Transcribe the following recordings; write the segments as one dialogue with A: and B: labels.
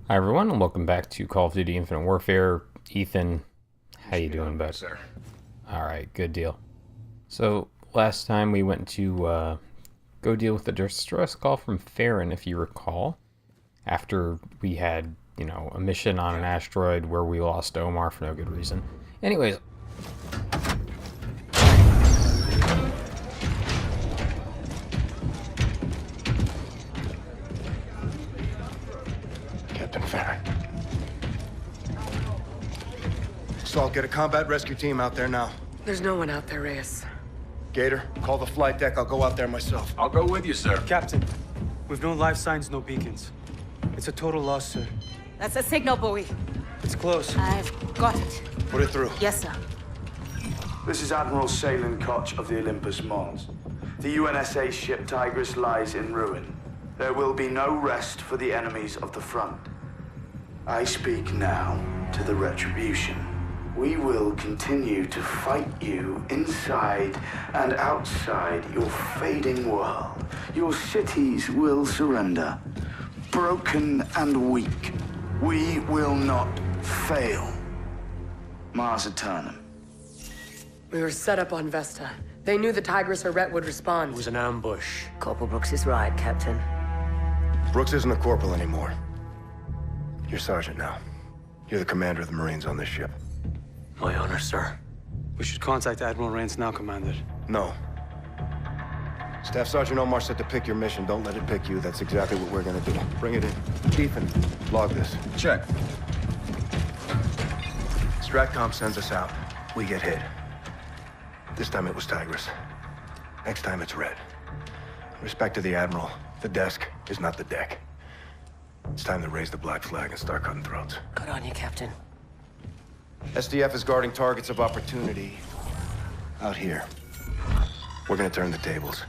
A: Hi everyone, and welcome back to Call of Duty Infinite Warfare. Ethan, how you doing, bud?
B: Sir.
A: Alright, good deal. So, last time we went to go deal with the distress call from Farron, if you recall. After we had, a mission on an asteroid where we lost Omar for no good reason. Anyways.
B: Captain Farron. Saul, get a combat rescue team out there now.
C: There's no one out there, Reyes.
B: Gator, call the flight deck. I'll go out there myself.
D: I'll go with you, sir.
E: Captain, we've no life signs, no beacons. It's a total loss, sir.
F: That's a signal buoy.
E: It's close.
F: I've got it.
B: Put it through.
F: Yes, sir.
G: This is Admiral Salen Koch of the Olympus Mons. The UNSA ship Tigris lies in ruin. There will be no rest for the enemies of the front. I speak now to the Retribution. We will continue to fight you inside and outside your fading world. Your cities will surrender. Broken and weak, we will not fail. Mars Eternum.
C: We were set up on Vesta. They knew the Tigris or Rhett would respond.
E: It was an ambush.
F: Corporal Brooks is right, Captain.
B: Brooks isn't a corporal anymore. You're sergeant now. You're the commander of the Marines on this ship.
E: My honor, sir. We should contact Admiral Rains now, Commander.
B: No. Staff Sergeant Omar said to pick your mission. Don't let it pick you. That's exactly what we're gonna do. Bring it in. Ethan, log this.
D: Check.
B: Stratcom sends us out. We get hit. This time it was Tigris. Next time it's Red. Respect to the Admiral, the desk is not the deck. It's time to raise the black flag and start cutting throats.
F: Good on you, Captain.
B: SDF is guarding targets of opportunity out here. We're gonna turn the tables.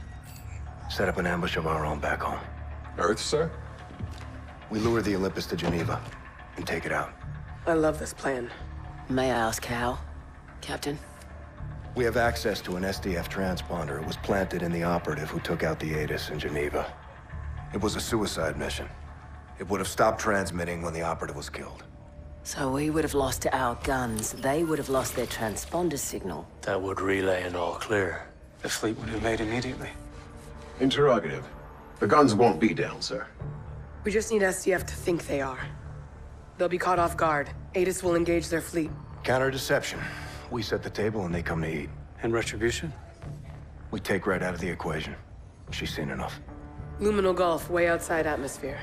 B: Set up an ambush of our own back home.
D: Earth, sir?
B: We lure the Olympus to Geneva and take it out.
C: I love this plan.
F: May I ask how, Captain?
B: We have access to an SDF transponder. It was planted in the operative who took out the ATIS in Geneva. It was a suicide mission. It would have stopped transmitting when the operative was killed.
F: So we would have lost our guns. They would have lost their transponder signal.
E: That would relay an all clear. The fleet would invade immediately.
D: Interrogative. The guns won't be down, sir.
C: We just need SDF to think they are. They'll be caught off guard. ATIS will engage their fleet.
B: Counter-deception. We set the table and they come to eat.
E: And retribution?
B: We take Red out of the equation. She's seen enough.
C: Luminal Gulf, way outside atmosphere.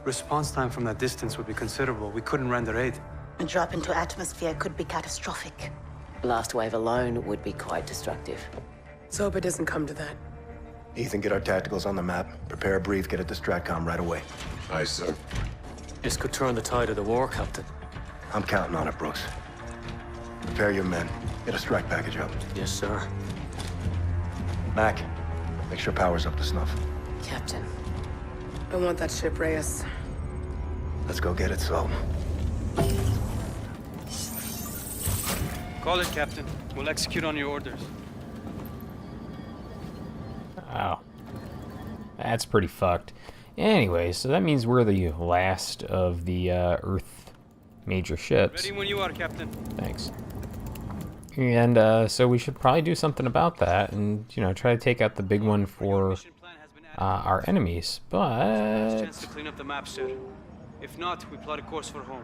E: Response time from that distance would be considerable. We couldn't render aid.
H: A drop into atmosphere could be catastrophic.
F: Blast wave alone would be quite destructive.
C: Let's hope it doesn't come to that.
B: Ethan, get our tacticals on the map. Prepare a brief, get it to Stratcom right away.
D: Aye, sir.
E: This could turn the tide of the war, Captain.
B: I'm counting on it, Brooks. Prepare your men. Get a strike package up.
E: Yes, sir.
B: Mac, make sure power's up to snuff.
F: Captain.
C: I want that ship, Reyes.
B: Let's go get it, Saul.
E: Call it, Captain. We'll execute on your orders.
A: Wow. That's pretty fucked. Anyway, so that means we're the last of the Earth major ships.
E: Ready when you are, Captain.
A: Thanks. And so we should probably do something about that and, try to take out the big one for our enemies. But
E: Chance to clean up the map, sir. If not, we plot a course for home.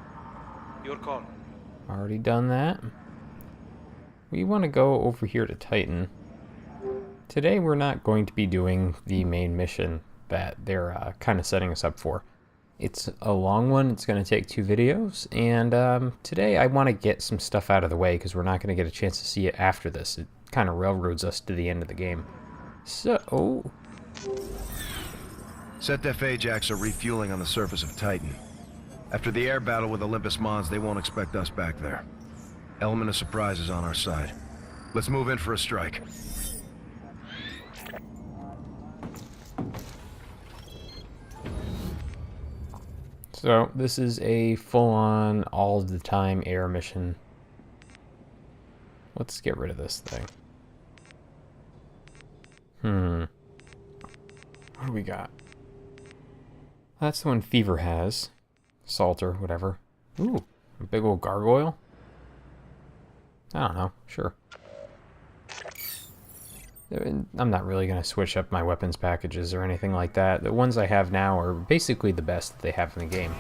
E: Your call.
A: already done that. We want to go over here to Titan. Today we're not going to be doing the main mission that they're kind of setting us up for. It's a long one. It's going to take 2 videos, and today I want to get some stuff out of the way because we're not going to get a chance to see it after this. It kind of railroads us to the end of the game. So...
I: ZF Ajax are refueling on the surface of Titan. After the air battle with Olympus Mons, they won't expect us back there. Element of surprise is on our side. Let's move in for a strike.
A: So, this is a full-on, all-the-time air mission. Let's get rid of this thing. What do we got? That's the one Fever has. Salter, whatever. Ooh, a big old gargoyle? I don't know, sure. I'm not really going to switch up my weapons packages or anything like that. The ones I have now are basically the best that they have in the game.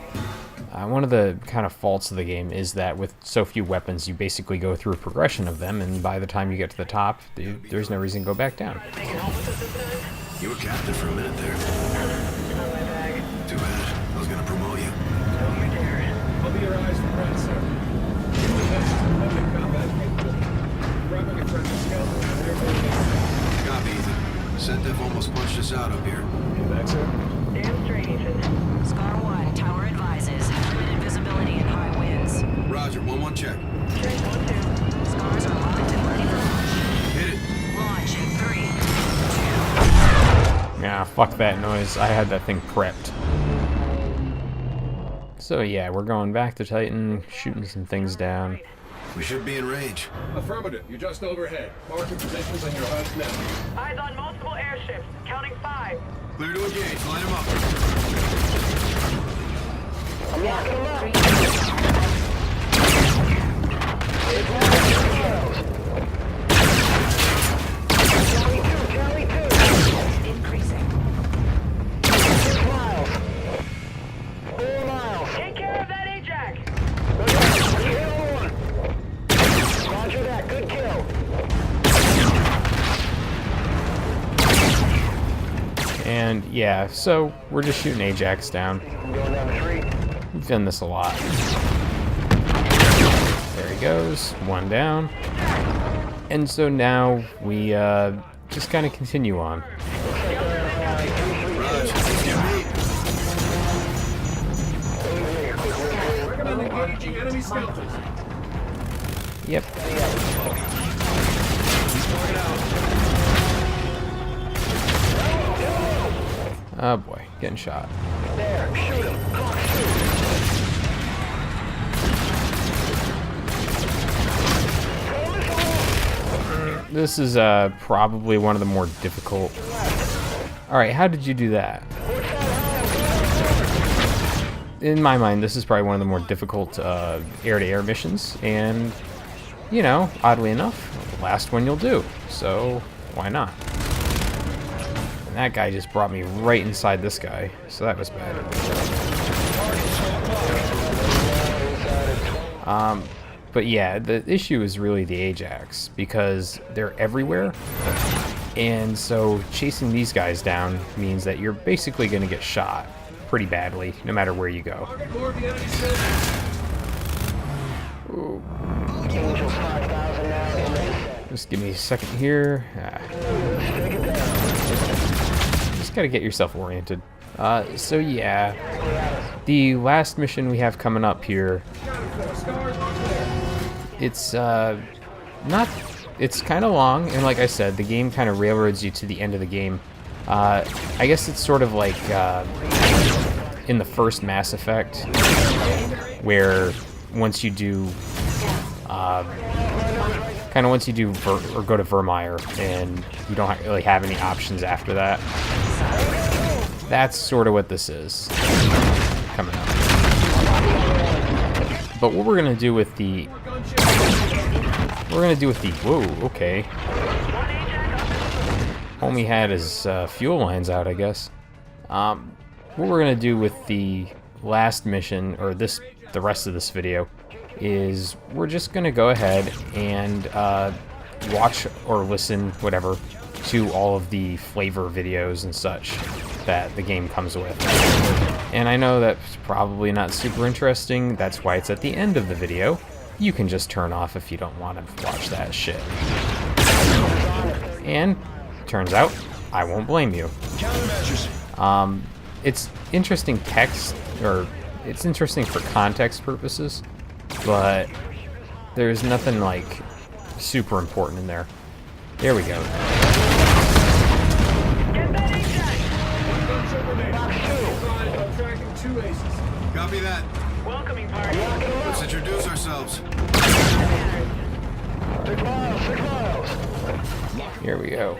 A: One of the kind of faults of the game is that with so few weapons, you basically go through a progression of them, and by the time you get to the top, there's no reason to go back down.
I: You were captain for a minute there. Too bad. I was gonna promote you.
J: I'll be your eyes for Brad, sir. Public combat capable. Grabbing a friendly skeleton.
I: Copy, Ethan. Sentev almost punched us out up here.
J: Back, sir.
K: Damn straight, Scar 1, tower advises. Limited visibility and high winds.
I: Roger, 1-1 check.
K: Check 1-2. Scars are locked and ready for launch.
I: Hit it.
K: Launch in 3, 2.
A: Yeah, fuck that noise. I had that thing prepped. So yeah, we're going back to Titan, shooting some things down.
I: We should be in range.
J: Affirmative. You're just overhead. Marking positions on your HUD now.
K: Eyes on multiple airships. Counting 5.
I: Clear to engage. Line them up.
K: I'm locking them up. Charlie 2. Increasing. 6 miles. 4 miles. Take care of that Ajax. Roger that. Good kill.
A: And yeah, so we're just shooting Ajax down.
K: Going down the street.
A: We've done this a lot. There he goes, one down. And so now we just kind of continue on.
J: Recommend engaging enemy skeletons.
A: Yep. Oh boy, getting shot.
K: There. Shoot him.
A: This is probably one of the more difficult. Alright, how did you do that? In my mind, this is probably one of the more difficult air-to-air missions, and, you know, oddly enough, the last one you'll do, so why not? And that guy just brought me right inside this guy, so that was bad. But yeah, the issue is really the Ajax, because they're everywhere, and so chasing these guys down means that you're basically going to get shot pretty badly, no matter where you go. Ooh. Just give me a second here. Just gotta get yourself oriented. So yeah, the last mission we have coming up here, it's it's kind of long, and like I said, the game kind of railroads you to the end of the game. I guess it's sort of like in the first Mass Effect, where once you do once you do or go to Vermeer and you don't really have any options after that. That's sort of what this is coming up. But what we're gonna do with the whoa, okay. Homie had his fuel lines out, I guess. What we're gonna do with the last mission, or the rest of this video, is we're just gonna go ahead and watch or listen, whatever, to all of the flavor videos and such that the game comes with. And I know that's probably not super interesting, that's why it's at the end of the video. You can just turn off if you don't want to watch that shit. And turns out, I won't blame you. It's interesting text, or it's interesting for context purposes, but there's nothing like super important in there. There we go.
I: Copy that.
K: Welcoming party.
I: Let's introduce ourselves.
K: 6 miles, 6 miles.
A: Here we go.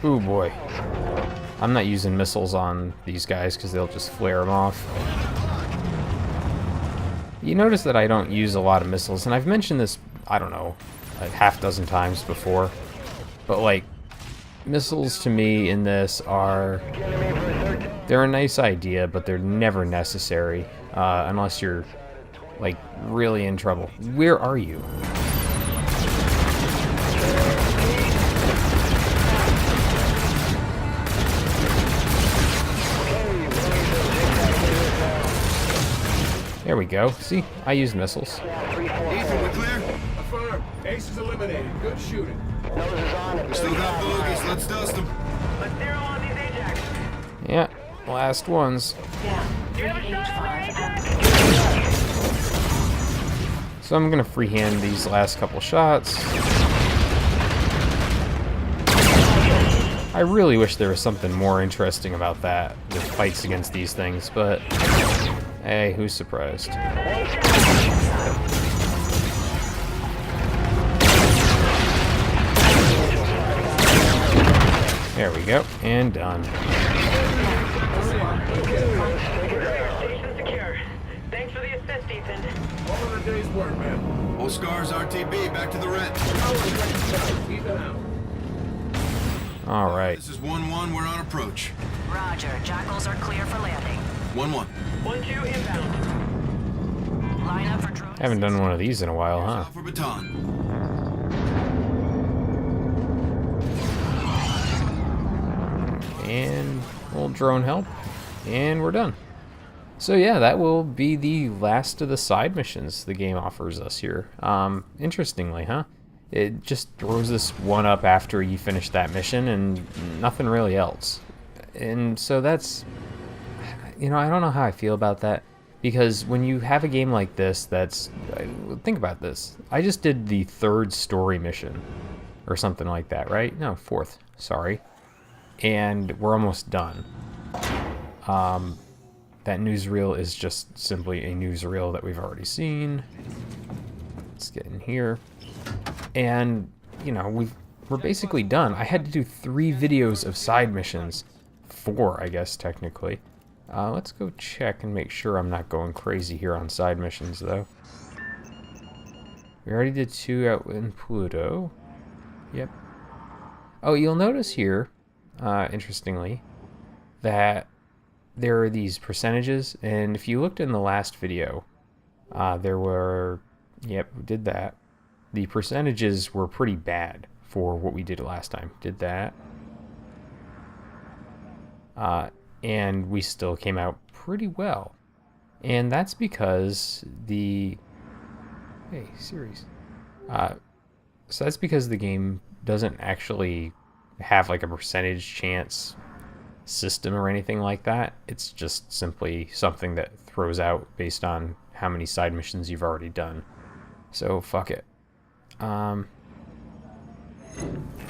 A: Ooh boy. I'm not using missiles on these guys because they'll just flare them off. You notice that I don't use a lot of missiles, and I've mentioned this, I don't know, like half dozen times before, but like, missiles to me in this are, they're a nice idea, but they're never necessary, unless you're, like, really in trouble. Where are you? There we go. See? I use missiles.
D: Ethan, we're clear?
J: Affirm. Ace is eliminated. Good shooting.
D: We still got bogeys. Let's dust them.
K: Let's zero on these Ajax.
A: Yeah, last ones.
K: Do you have a shot on their Ajax?
A: So I'm gonna freehand these last couple shots. I really wish there was something more interesting about that, the fights against these things, but hey, who's surprised? There we go, and done.
K: Station secure. Thanks for the assist, Ethan.
J: All in a day's work, man.
D: All scars, RTB, back to the red.
J: Ethan out.
A: Alright.
D: This is 1-1, we're on approach.
F: Roger. Jackals are clear for landing.
D: 1-1.
K: 1-2 inbound.
F: Line up for drones.
A: Haven't done one of these in a while, huh?
D: Alpha baton.
A: And a little drone help, and we're done. So yeah, that will be the last of the side missions the game offers us here. Interestingly, huh? It just throws this one up after you finish that mission and nothing really else. And so that's, you know, I don't know how I feel about that, because when you have a game like this that's, think about this. I just did the 3rd story mission or something like that, right? No, 4th, sorry. And we're almost done. That newsreel is just simply a newsreel that we've already seen. Let's get in here. And, you know, we're basically done. I had to do 3 videos of side missions. 4, I guess, technically. Let's go check and make sure I'm not going crazy here on side missions, though. We already did 2 out in Pluto. Yep. Oh, you'll notice here, interestingly, that there are these percentages, and if you looked in the last video, there were, yep, we did that. The percentages were pretty bad for what we did last time. Did that. And we still came out pretty well. And that's because the... Hey, series. So that's because the game doesn't actually have like a percentage chance system or anything like that. It's just simply something that throws out based on how many side missions you've already done. So fuck it. We're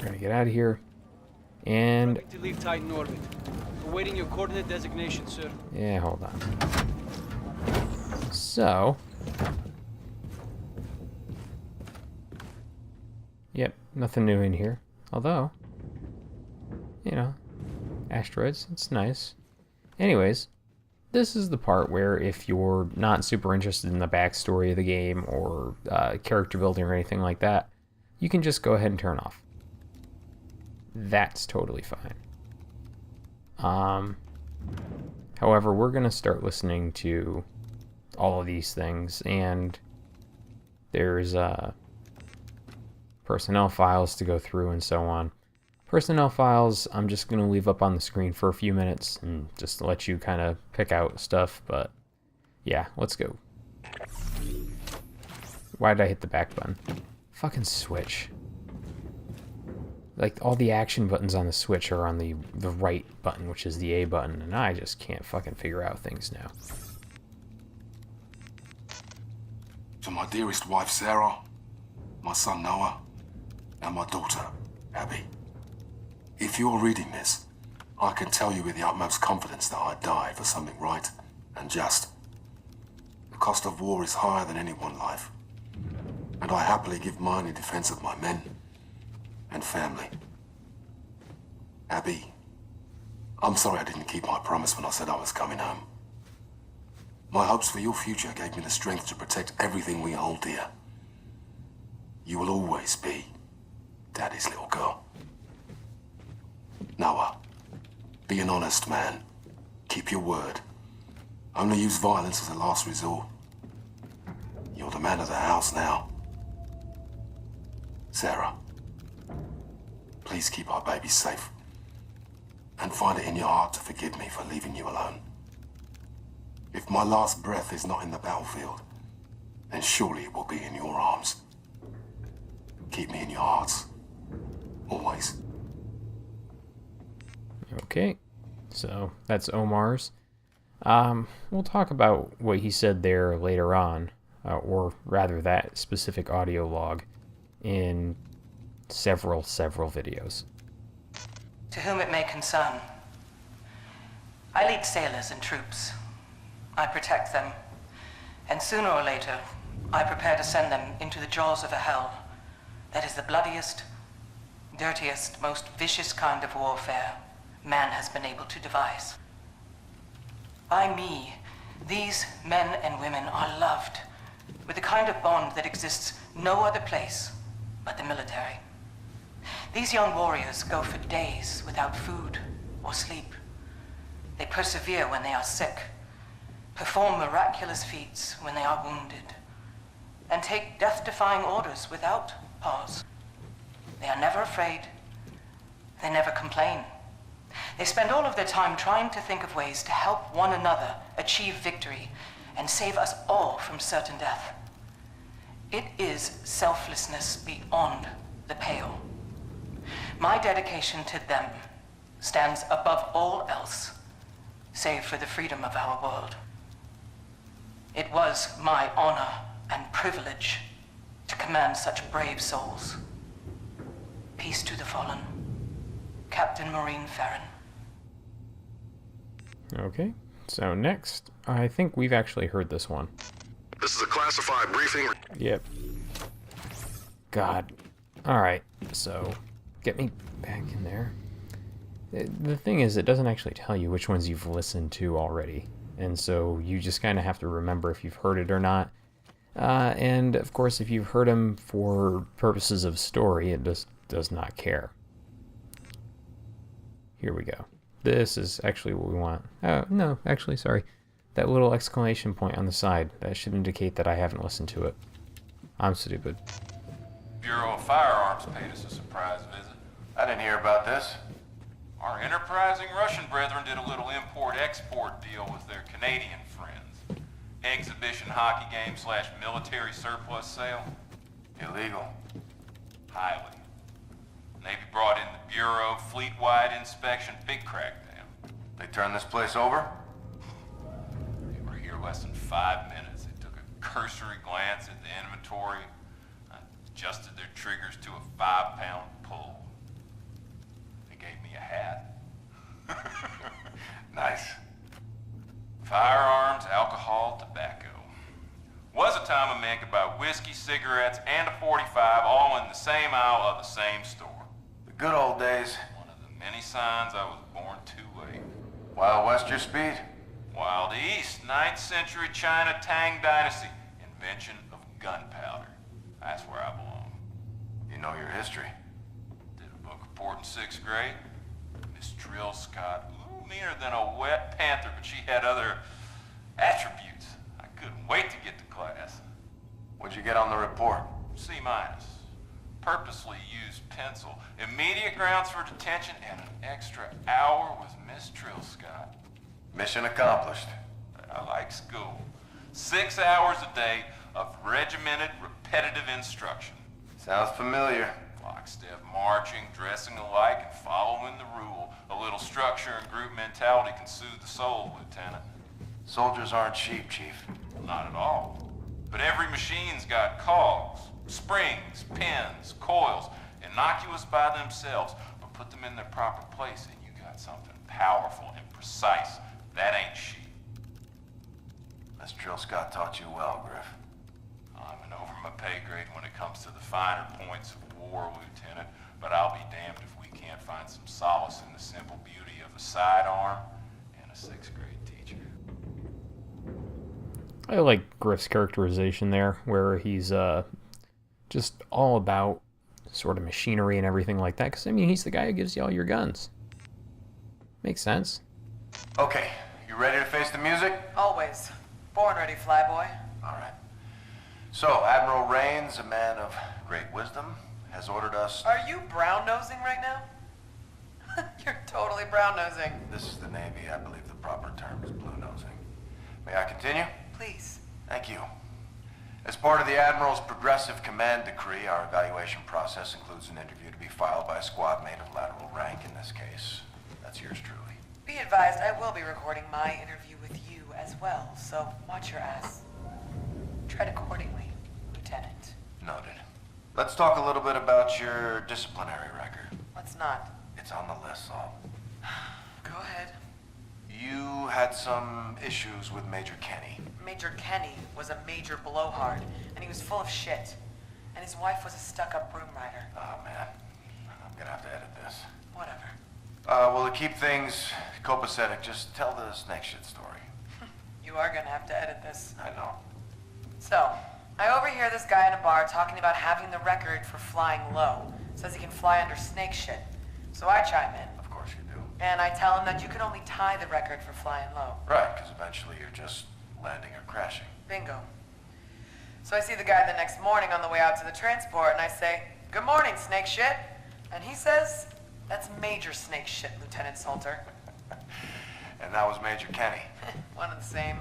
A: gonna get out of here. And
E: To leave Titan orbit. Awaiting your coordinate designation, sir.
A: yeah, hold on. So yep, nothing new in here. Although, you know, asteroids, it's nice. Anyways, this is the part where if you're not super interested in the backstory of the game or character building or anything like that, you can just go ahead and turn off. That's totally fine. However, we're going to start listening to all of these things, and there's personnel files to go through and so on. Personnel files, I'm just going to leave up on the screen for a few minutes and just let you kind of pick out stuff, but yeah, let's go. Why did I hit the back button? Fucking switch. Like, all the action buttons on the Switch are on the right button, which is the A button, and I just can't fucking figure out things now.
L: To my dearest wife, Sarah, my son, Noah, and my daughter, Abby. If you're reading this, I can tell you with the utmost confidence that I died for something right and just. The cost of war is higher than any one life, and I happily give mine in defense of my men and family. Abby, I'm sorry I didn't keep my promise when I said I was coming home. My hopes for your future gave me the strength to protect everything we hold dear. You will always be Daddy's little girl. Noah, be an honest man. Keep your word. Only use violence as a last resort. You're the man of the house now. Sarah, please keep our baby safe. And find it in your heart to forgive me for leaving you alone. If my last breath is not in the battlefield, then surely it will be in your arms. Keep me in your hearts. Always.
A: Okay, so that's Omar's. We'll talk about what he said there later on, or rather that specific audio log, in several videos.
M: To whom it may concern, I lead sailors and troops. I protect them, and sooner or later, I prepare to send them into the jaws of a hell that is the bloodiest, dirtiest, most vicious kind of warfare man has been able to devise. By me, these men and women are loved with a kind of bond that exists no other place but the military. These young warriors go for days without food or sleep. They persevere when they are sick, perform miraculous feats when they are wounded, and take death-defying orders without pause. They are never afraid. They never complain. They spend all of their time trying to think of ways to help one another achieve victory and save us all from certain death. It is selflessness beyond the pale. My dedication to them stands above all else, save for the freedom of our world. It was my honor and privilege to command such brave souls. Peace to the fallen. Captain Maureen Farron.
A: Okay, so next, I think we've actually heard this one.
D: This is a classified briefing.
A: Yep. God. Alright, so get me back in there. The thing is, it doesn't actually tell you which ones you've listened to already. And so you just kind of have to remember if you've heard it or not. And of course, if you've heard them for purposes of story, it just does not care. Here we go. This is actually what we want. No, actually, sorry. That little exclamation point on the side, that should indicate that I haven't listened to it. I'm stupid.
N: Bureau of Firearms paid us a surprise visit.
O: I didn't hear about this.
N: Our enterprising Russian brethren did a little import-export deal with their Canadian friends. Exhibition hockey game / military surplus sale.
O: Illegal.
N: Highly. Navy brought in the Bureau, fleet-wide inspection, big crackdown.
O: They turned this place over?
N: They were here less than 5 minutes. They took a cursory glance at the inventory, adjusted their triggers to a 5-pound pull. They gave me a hat.
O: Nice.
N: Firearms, alcohol, tobacco. Was a time a man could buy whiskey, cigarettes, and a .45 all in the same aisle of the same store.
O: The good old days.
N: One of the many signs I was born too late.
O: Wild West your speed?
N: Wild East, 9th century China Tang Dynasty. Invention of gunpowder. That's where I belong.
O: You know your history.
N: Did a book report in 6th grade. Miss Trill Scott, meaner than a wet panther, but she had other attributes. I couldn't wait to get to class.
O: What'd you get on the report?
N: C-. Purposely used pencil. Immediate grounds for detention and an extra hour with Miss Trill Scott.
O: Mission accomplished.
N: I like school. 6 hours a day of regimented, repetitive instruction.
O: Sounds familiar.
N: Lockstep marching, dressing alike, and following the rule. A little structure and group mentality can soothe the soul, Lieutenant.
O: Soldiers aren't sheep, Chief.
N: Not at all. But every machine's got cogs, springs, pins, coils, innocuous by themselves, but put them in their proper place and you got something powerful and precise. That ain't sheep.
O: Miss Trill Scott taught you well, Griff.
N: I'm an over my pay grade when it comes to the finer points of war, Lieutenant, but I'll be damned if we can't can't find some solace in the simple beauty of a sidearm and a 6th grade teacher.
A: I like Griff's characterization there, where he's just all about sort of machinery and everything like that. Because, I mean, he's the guy who gives you all your guns. Makes sense.
O: Okay, you ready to face the music?
M: Always. Born ready, flyboy.
O: All right. So, Admiral Rains, a man of great wisdom, has ordered us...
M: Are you brown-nosing right now? You're totally brown-nosing.
O: This is the Navy. I believe the proper term is blue-nosing. May I continue?
M: Please.
O: Thank you. As part of the Admiral's progressive command decree, our evaluation process includes an interview to be filed by a squad mate of lateral rank in this case. That's yours truly.
M: Be advised, I will be recording my interview with you as well, so watch your ass. Tread accordingly, Lieutenant.
O: Noted. Let's talk a little bit about your disciplinary record.
M: Let's not.
O: It's on the list, Saul.
M: Go ahead.
O: You had some issues with Major Kenny.
M: Major Kenny was a major blowhard, and he was full of shit. And his wife was a stuck-up broom rider.
O: Oh, man. I'm gonna have to edit this.
M: Whatever.
O: Well, to keep things copacetic, just tell the snake shit story.
M: You are gonna have to edit this.
O: I know.
M: So, I overhear this guy in a bar talking about having the record for flying low. Says he can fly under snake shit. So I chime in.
O: Of course you do.
M: And I tell him that you can only tie the record for flying low.
O: Right, because eventually you're just landing or crashing.
M: Bingo. So I see the guy the next morning on the way out to the transport, and I say, "Good morning, snake shit." And he says, "That's major snake shit, Lieutenant Salter."
O: And that was Major Kenny.
M: One and the same.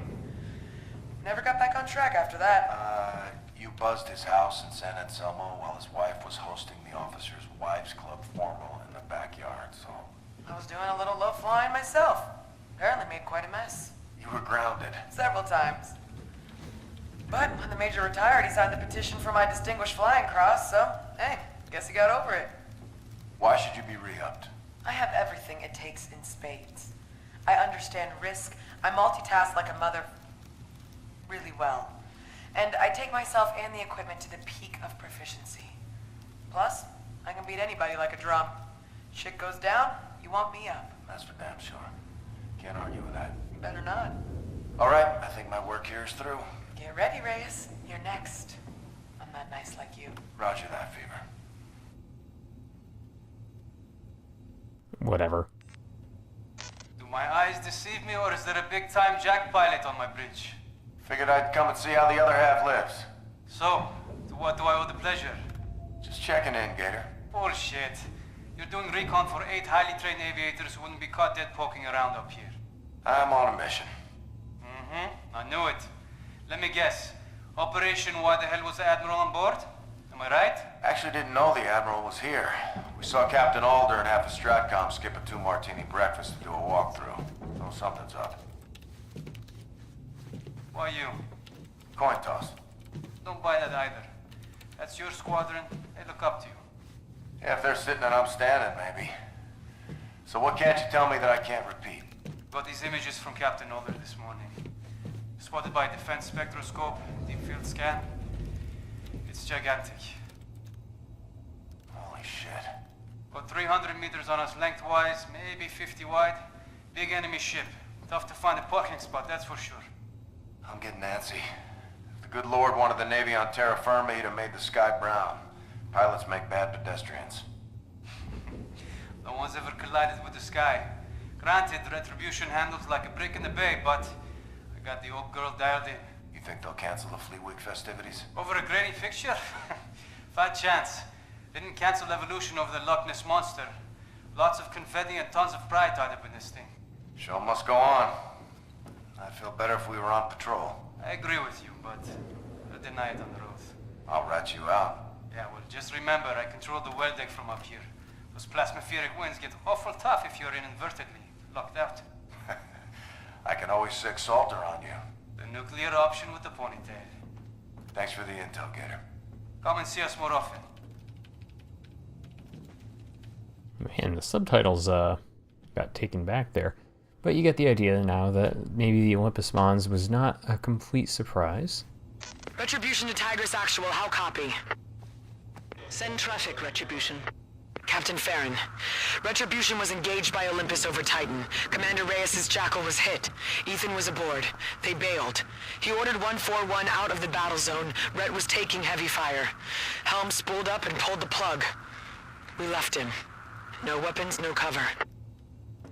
M: Never got back on track after that.
O: You buzzed his house in San Anselmo while his wife was hosting the officers' wives club formal in the backyard, so...
M: I was doing a little low flying myself. Apparently made quite a mess.
O: You were grounded.
M: Several times. But when the Major retired, he signed the petition for my Distinguished Flying Cross, so, hey, guess he got over it.
O: Why should you be re-upped?
M: I have everything it takes in spades. I understand risk. I multitask like a mother really well. And I take myself and the equipment to the peak of proficiency. Plus, I can beat anybody like a drum. Shit goes down, you want me up.
O: That's for damn sure. Can't argue with that.
M: Better not.
O: All right, I think my work here is through.
M: Get ready, Reyes. You're next. I'm not nice like you.
O: Roger that, Fever.
A: Whatever.
E: Do my eyes deceive me, or is there a big-time jack pilot on my bridge?
O: Figured I'd come and see how the other half lives.
E: So, to what do I owe the pleasure?
O: Just checking in, Gator.
E: Bullshit. You're doing recon for 8 highly trained aviators who wouldn't be caught dead poking around up here.
O: I'm on a mission.
E: I knew it. Let me guess. Operation Why the Hell Was the Admiral on board? Am I right?
O: Actually didn't know the Admiral was here. We saw Captain Alder and half a Stratcom skip a 2-martini breakfast to do a walkthrough. So something's up.
E: Why you?
O: Coin toss.
E: Don't buy that either. That's your squadron. They look up to you.
O: Yeah, if they're sitting and I'm standing, maybe. So what can't you tell me that I can't repeat?
E: Got these images from Captain Alder this morning. Spotted by defense spectroscope, deep field scan. It's gigantic.
O: Holy shit.
E: About 300 meters on us lengthwise, maybe 50 wide. Big enemy ship. Tough to find a parking spot, that's for sure.
O: I'm getting antsy. If the good Lord wanted the Navy on terra firma, he'd have made the sky brown. Pilots make bad pedestrians.
E: No one's ever collided with the sky. Granted, retribution handles like a brick in the bay, but I got the old girl dialed in.
O: You think they'll cancel the Fleet Week festivities?
E: Over a grainy fixture? Fat chance. Didn't cancel evolution over the Loch Ness Monster. Lots of confetti and tons of pride tied up in this thing.
O: Show must go on. I'd feel better if we were on patrol.
E: I agree with you, but I deny it on the road.
O: I'll rat you out.
E: Yeah, well, just remember, I control the well deck from up here. Those plasmapheric winds get awful tough if you're inadvertently locked out.
O: I can always sick Salter on you.
E: The nuclear option with the ponytail.
O: Thanks for the intel, Gator.
E: Come and see us more often.
A: Man, the subtitles got taken back there. But you get the idea now that maybe the Olympus Mons was not a complete surprise.
P: Retribution to Tigris Actual, how copy? Send traffic, Retribution. Captain Farron. Retribution was engaged by Olympus over Titan. Commander Reyes' Jackal was hit. Ethan was aboard. They bailed. He ordered 141 out of the battle zone. Rhett was taking heavy fire. Helm spooled up and pulled the plug. We left him. No weapons, no cover.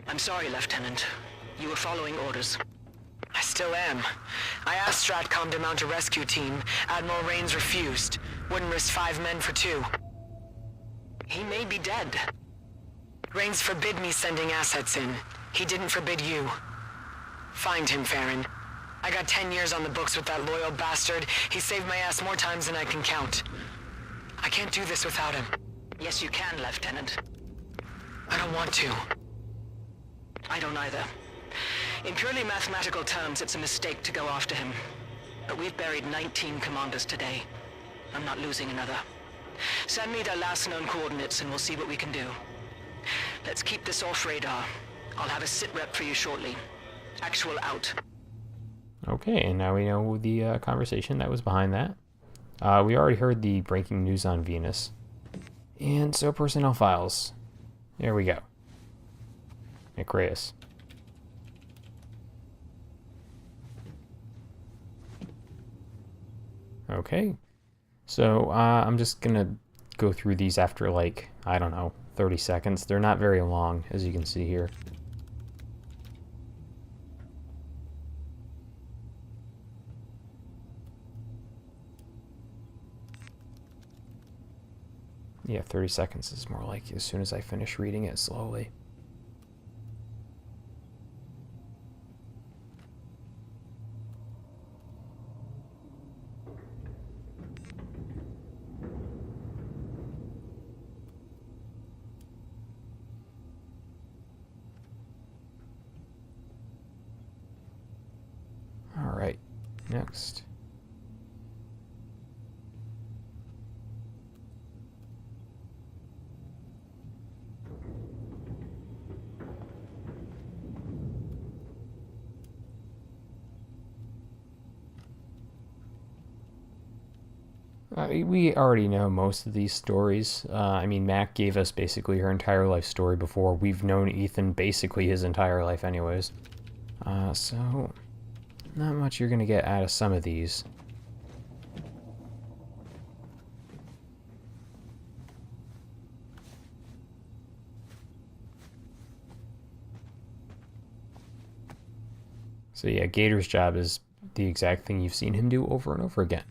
Q: I'm sorry, Lieutenant. You were following orders.
P: I still am. I asked STRATCOM to mount a rescue team. Admiral Raines refused. Wouldn't risk 5 men for 2.
Q: He may be dead.
P: Raines forbid me sending assets in. He didn't forbid you. Find him, Farron. I got 10 years on the books with that loyal bastard. He saved my ass more times than I can count. I can't do this without him.
Q: Yes, you can, Lieutenant.
P: I don't want to.
Q: I don't either. In purely mathematical terms, it's a mistake to go after him. But we've buried 19 commanders today. I'm not losing another. Send me their last known coordinates and we'll see what we can do. Let's keep this off radar. I'll have a sit rep for you shortly. Actual out.
A: Okay, and now we know the conversation that was behind that. We already heard the breaking news on Venus. And so personnel files. There we go. Nicreus. Okay. So I'm just gonna go through these after like, I don't know, 30 seconds. They're not very long, as you can see here. Yeah, 30 seconds is more like as soon as I finish reading it slowly. Alright, next. We already know most of these stories. I mean, Mac gave us basically her entire life story before. We've known Ethan basically his entire life anyways. So, not much you're going to get out of some of these. So yeah, Gator's job is the exact thing you've seen him do over and over again.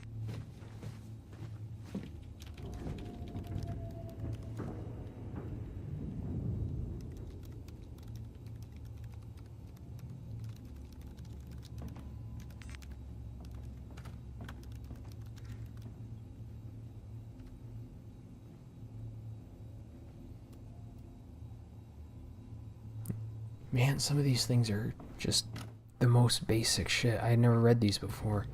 A: Man, some of these things are just the most basic shit. I had never read these before.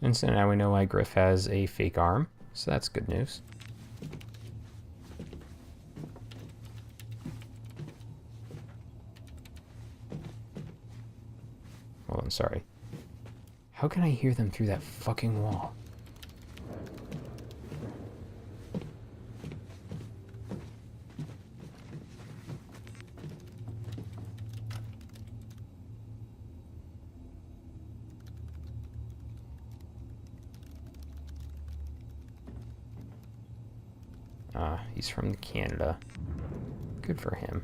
A: And so now we know why Griff has a fake arm, so that's good news. Hold on, sorry. How can I hear them through that fucking wall? He's from Canada. Good for him.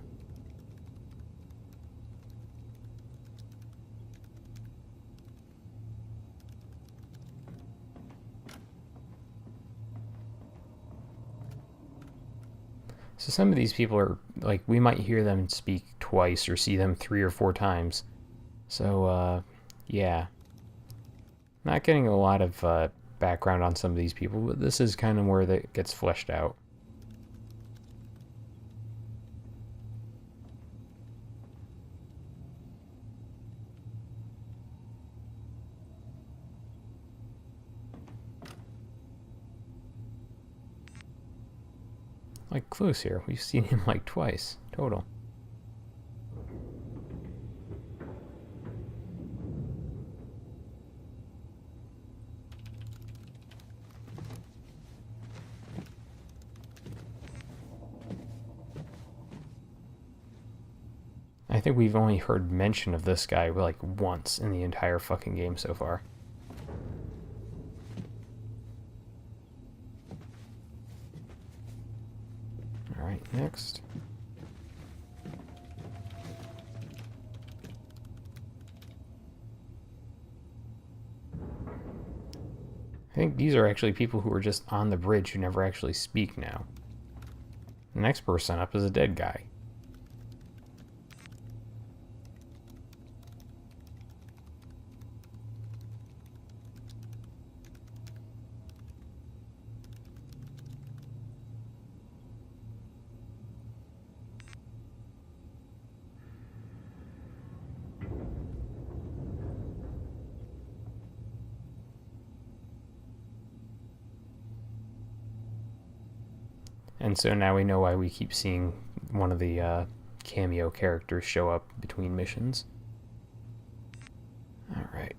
A: So some of these people are, like, we might hear them speak twice or see them 3 or 4 times. So, yeah. Not getting a lot of background on some of these people, but this is kind of where that gets fleshed out. Like close here. We've seen him like twice total. think we've only heard mention of this guy like once in the entire fucking game so far. Alright, next. I think these are actually people who are just on the bridge who never actually speak now. The next person up is a dead guy. And so now we know why we keep seeing one of the cameo characters show up between missions. Alright.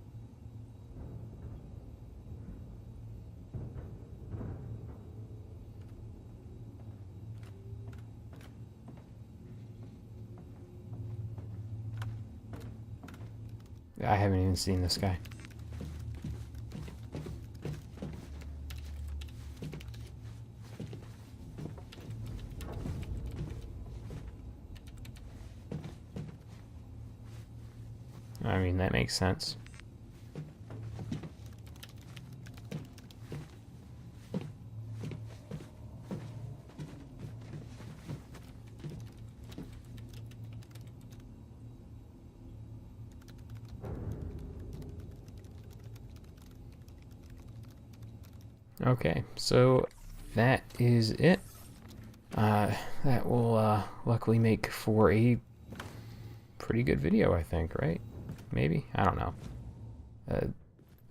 A: I haven't even seen this guy. I mean, that makes sense. Okay, so that is it. That will luckily make for a pretty good video, I think, right? Maybe? I don't know.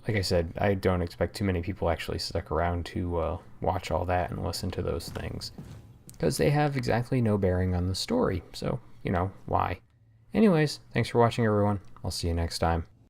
A: Like I said, I don't expect too many people actually stuck around to watch all that and listen to those things, because they have exactly no bearing on the story, so, you know, why? Anyways, thanks for watching, everyone. I'll see you next time.